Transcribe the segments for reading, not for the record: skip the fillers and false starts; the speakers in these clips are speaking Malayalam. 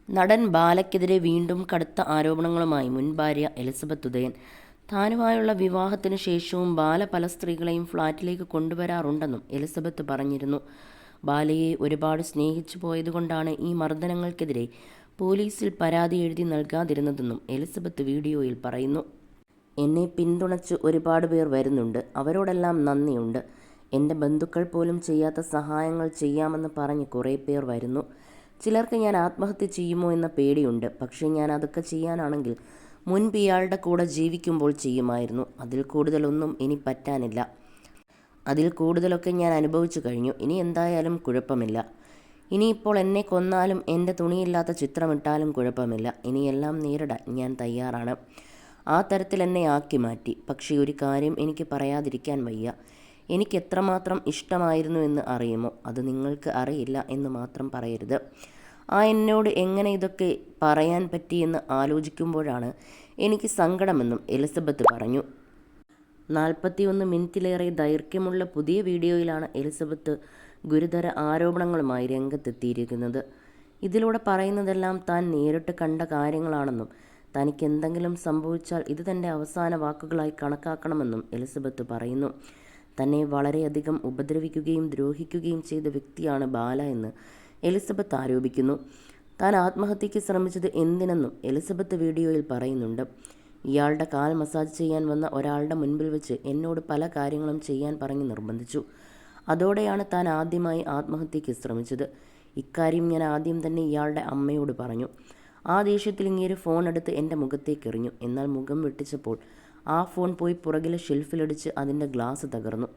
നടൻ ബാലയ്ക്കെതിരെ വീണ്ടും കടുത്ത ആരോപണങ്ങളുമായി മുൻ ഭാര്യ എലിസബത്ത് ഉദയൻ. താനുമായുള്ള വിവാഹത്തിനു ശേഷവും ബാല പല സ്ത്രീകളെയും ഫ്ളാറ്റിലേക്ക് കൊണ്ടുവരാറുണ്ടെന്നും എലിസബത്ത് പറഞ്ഞിരുന്നു. ബാലയെ ഒരുപാട് സ്നേഹിച്ചു പോയതുകൊണ്ടാണ് ഈ മർദ്ദനങ്ങൾക്കെതിരെ പോലീസിൽ പരാതി എഴുതി നൽകാതിരുന്നതെന്നും എലിസബത്ത് വീഡിയോയിൽ പറയുന്നു. എന്നെ പിന്തുണച്ച് ഒരുപാട് പേർ വരുന്നുണ്ട്. അവരോടെല്ലാം നന്ദിയുണ്ട്. എൻ്റെ ബന്ധുക്കൾ പോലും ചെയ്യാത്ത സഹായങ്ങൾ ചെയ്യാമെന്ന് പറഞ്ഞ് കുറേ പേർ വരുന്നു. ചിലർക്ക് ഞാൻ ആത്മഹത്യ ചെയ്യുമോ എന്ന പേടിയുണ്ട്. പക്ഷേ ഞാൻ അതൊക്കെ ചെയ്യാനാണെങ്കിൽ മുൻപ് ഇയാളുടെ കൂടെ ജീവിക്കുമ്പോൾ ചെയ്യുമായിരുന്നു. അതിൽ കൂടുതലൊന്നും ഇനി പറ്റാനില്ല. അതിൽ കൂടുതലൊക്കെ ഞാൻ അനുഭവിച്ചു കഴിഞ്ഞു. ഇനി എന്തായാലും കുഴപ്പമില്ല. ഇനിയിപ്പോൾ എന്നെ കൊന്നാലും എൻ്റെ തുണിയില്ലാത്ത ചിത്രമിട്ടാലും കുഴപ്പമില്ല. ഇനിയെല്ലാം നേരിടാൻ ഞാൻ തയ്യാറാണ്. ആ തരത്തിൽ എന്നെ ആക്കി മാറ്റി. പക്ഷേ ഒരു കാര്യം എനിക്ക് പറയാതിരിക്കാൻ വയ്യ. എനിക്ക് എത്രമാത്രം ഇഷ്ടമായിരുന്നു എന്ന് അറിയുമോ? അത് നിങ്ങൾക്ക് അറിയില്ല എന്ന് മാത്രം പറയരുത്. എന്നോട് എങ്ങനെ ഇതൊക്കെ പറയാൻ പറ്റിയെന്ന് ആലോചിക്കുമ്പോഴാണ് എനിക്ക് സങ്കടമെന്നും എലിസബത്ത് പറഞ്ഞു. 41 മിനിറ്റിലേറെ ദൈർഘ്യമുള്ള പുതിയ വീഡിയോയിലാണ് എലിസബത്ത് ഗുരുതര ആരോപണങ്ങളുമായി രംഗത്തെത്തിയിരിക്കുന്നത്. ഇതിലൂടെ പറയുന്നതെല്ലാം താൻ നേരിട്ട് കണ്ട കാര്യങ്ങളാണെന്നും തനിക്ക് എന്തെങ്കിലും സംഭവിച്ചാൽ ഇത് തൻ്റെ അവസാന വാക്കുകളായി കണക്കാക്കണമെന്നും എലിസബത്ത് പറയുന്നു. തന്നെ വളരെയധികം ഉപദ്രവിക്കുകയും ദ്രോഹിക്കുകയും ചെയ്ത വ്യക്തിയാണ് ബാല എന്ന് എലിസബത്ത് ആരോപിക്കുന്നു. താൻ ആത്മഹത്യയ്ക്ക് ശ്രമിച്ചത് എന്തിനെന്നും എലിസബത്ത് വീഡിയോയിൽ പറയുന്നുണ്ട്. ഇയാളുടെ കാൽ മസാജ് ചെയ്യാൻ വന്ന ഒരാളുടെ മുൻപിൽ വെച്ച് എന്നോട് പല കാര്യങ്ങളും ചെയ്യാൻ പറഞ്ഞ് നിർബന്ധിച്ചു. അതോടെയാണ് താൻ ആദ്യമായി ആത്മഹത്യയ്ക്ക് ശ്രമിച്ചത്. ഇക്കാര്യം ഞാൻ ആദ്യം തന്നെ ഇയാളുടെ അമ്മയോട് പറഞ്ഞു. ആ ദേഷ്യത്തിൽ ഇങ്ങേര് ഫോൺ എടുത്ത് എൻ്റെ മുഖത്തേക്ക് എറിഞ്ഞു. എന്നാൽ മുഖം വെട്ടിച്ചപ്പോൾ ആ ഫോൺ പോയി പുറകിലെ ഷെൽഫിലിടിച്ച് അതിൻ്റെ ഗ്ലാസ് തകർന്നു.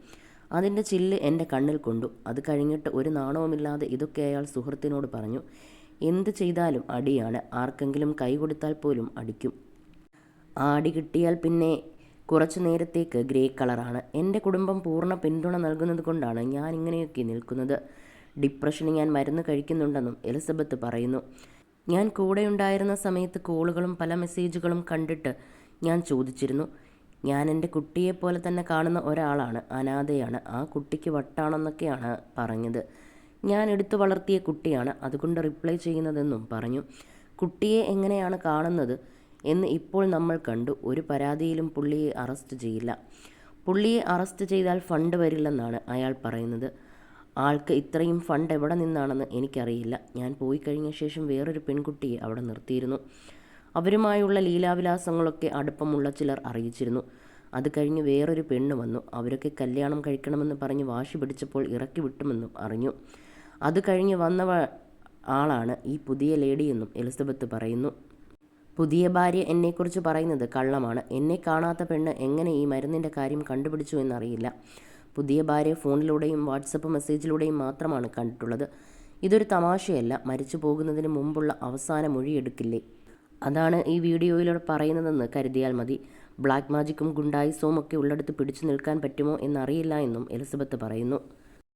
അതിൻ്റെ ചില്ല് എൻ്റെ കണ്ണിൽ കൊണ്ടു. അത് കഴിഞ്ഞിട്ട് ഒരു നാണവുമില്ലാതെ ഇതൊക്കെ അയാൾ സുഹൃത്തിനോട് പറഞ്ഞു. എന്ത് ചെയ്താലും അടിയാണ്. ആർക്കെങ്കിലും കൈ കൊടുത്താൽ പോലും അടിക്കും. ആ അടി കിട്ടിയാൽ പിന്നെ കുറച്ചു നേരത്തേക്ക് ഗ്രേ കളറാണ്. എൻ്റെ കുടുംബം പൂർണ്ണ പിന്തുണ നൽകുന്നത് കൊണ്ടാണ് ഞാൻ ഇങ്ങനെയൊക്കെ നിൽക്കുന്നത്. ഡിപ്രഷന് ഞാൻ മരുന്ന് കഴിക്കുന്നുണ്ടെന്നും എലിസബത്ത് പറയുന്നു. ഞാൻ കൂടെയുണ്ടായിരുന്ന സമയത്ത് കോളുകളും പല മെസ്സേജുകളും കണ്ടിട്ട് ഞാൻ ചോദിച്ചിരുന്നു. ഞാൻ എൻ്റെ കുട്ടിയെപ്പോലെ തന്നെ കാണുന്ന ഒരാളാണ്. അനാഥയാണ്. ആ കുട്ടിക്ക് വട്ടാണെന്നൊക്കെയാണ് പറഞ്ഞത്. ഞാൻ എടുത്തു വളർത്തിയ കുട്ടിയാണ്. അതുകൊണ്ട് റിപ്ലൈ ചെയ്യുന്നതെന്നും പറഞ്ഞു. കുട്ടിയെ എങ്ങനെയാണ് കാണുന്നത് എന്ന് ഇപ്പോൾ നമ്മൾ കണ്ടു. ഒരു പരാതിയിലും പുള്ളിയെ അറസ്റ്റ് ചെയ്യില്ല. പുള്ളിയെ അറസ്റ്റ് ചെയ്താൽ ഫണ്ട് വരില്ലെന്നാണ് അയാൾ പറയുന്നത്. ആൾക്ക് ഇത്രയും ഫണ്ട് എവിടെ നിന്നാണെന്ന് എനിക്കറിയില്ല. ഞാൻ പോയി കഴിഞ്ഞ ശേഷം വേറൊരു പെൺകുട്ടിയെ അവിടെ നിർത്തിയിരുന്നു. അവരുമായുള്ള ലീലാവിലാസങ്ങളൊക്കെ അടുപ്പമുള്ള ചിലർ അറിയിച്ചിരുന്നു. അത് കഴിഞ്ഞ് വേറൊരു പെണ്ണ് വന്നു. അവരൊക്കെ കല്യാണം കഴിക്കണമെന്ന് പറഞ്ഞ് വാശി പിടിച്ചപ്പോൾ ഇറക്കി വിട്ടുമെന്നും അറിഞ്ഞു. അത് കഴിഞ്ഞ് വന്ന ആളാണ് ഈ പുതിയ ലേഡിയെന്നും എലിസബത്ത് പറയുന്നു. പുതിയ ഭാര്യ എന്നെക്കുറിച്ച് പറയുന്നത് കള്ളമാണ്. എന്നെ കാണാത്ത പെണ്ണ് എങ്ങനെ ഈ മരുന്നിൻ്റെ കാര്യം കണ്ടുപിടിച്ചു എന്നറിയില്ല. പുതിയ ഭാര്യ ഫോണിലൂടെയും വാട്സപ്പ് മെസ്സേജിലൂടെയും മാത്രമാണ് കണ്ടിട്ടുള്ളത്. ഇതൊരു തമാശയല്ല. മരിച്ചു പോകുന്നതിന് മുമ്പുള്ള അവസാന മൊഴിയെടുക്കില്ലേ, അതാണ് ഈ വീഡിയോയിലൂടെ പറയുന്നതെന്ന് കരുതിയാൽ മതി. ബ്ലാക്ക് മാജിക്കും ഗുണ്ടായിസവും ഒക്കെ ഉള്ളിടത്ത് പിടിച്ചു നിൽക്കാൻ പറ്റുമോ എന്നറിയില്ല എന്നും എലിസബത്ത് പറയുന്നു.